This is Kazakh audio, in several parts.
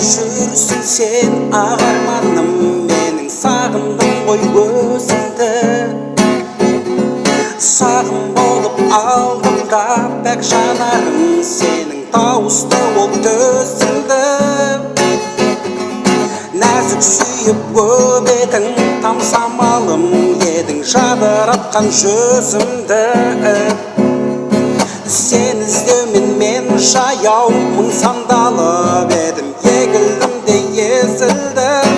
жүрсің сен ағарманым, менің сағындым ғой өзіңді. Сағым болып алдым да пәк жанарым, сенің тауысты ол төзіңді. Нәзік сүйіп өбедің тамсамалым, едің жадыратқан жүзімді. Сен іздеумен мен жаяу мың сандалып едім, егілдім де езілдім.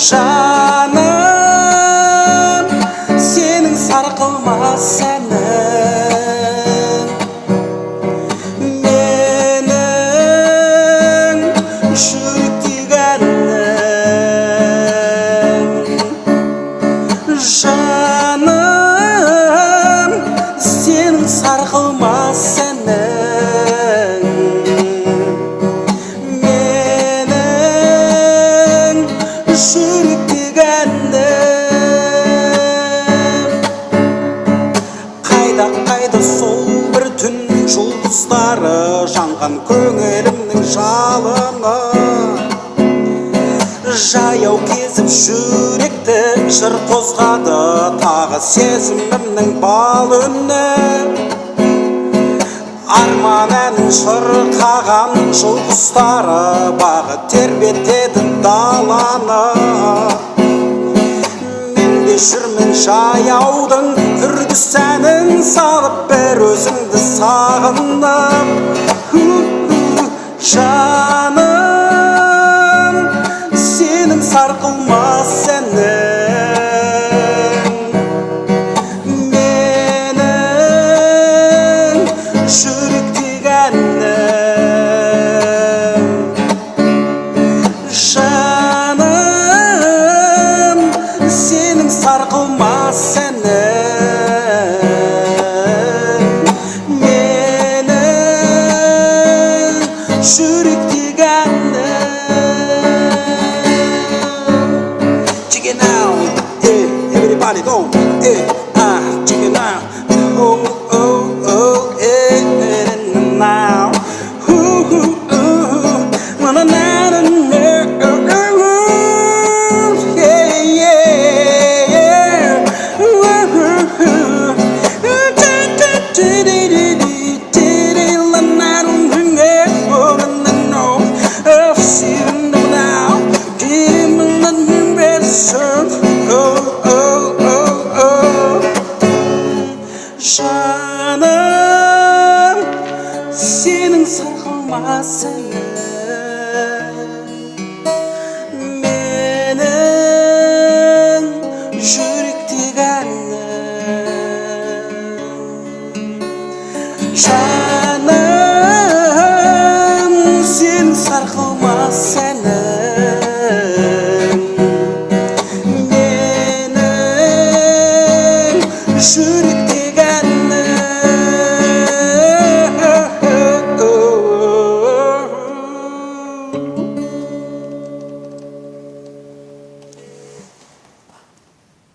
Жаным, сенің сарқылмас әнің, менің жүректегі әнім. Жаным, сенің сарқылмас әнің, менің жүректегі әнім. Қайда сол бір түн жұлдыздары, жанған көңілімнің жалыны. Жаяу кезіп жүректі жыр қозғады, тағы сезімімнің бал үні. Арман әнін шырқаған жұлдыздары, бағы тербетеді даланы. Мен де жүрмін жаяудың үрдіс әнін салып, бір өзіңді сағынып. Жаным, сенің сарқылмас әнің, менің жүректегі әнім. Жаным, сенің сарқылмас әнің, менің жүректегі әнім. Everybody go, check it out. Now, жаным, сенің сарқылмас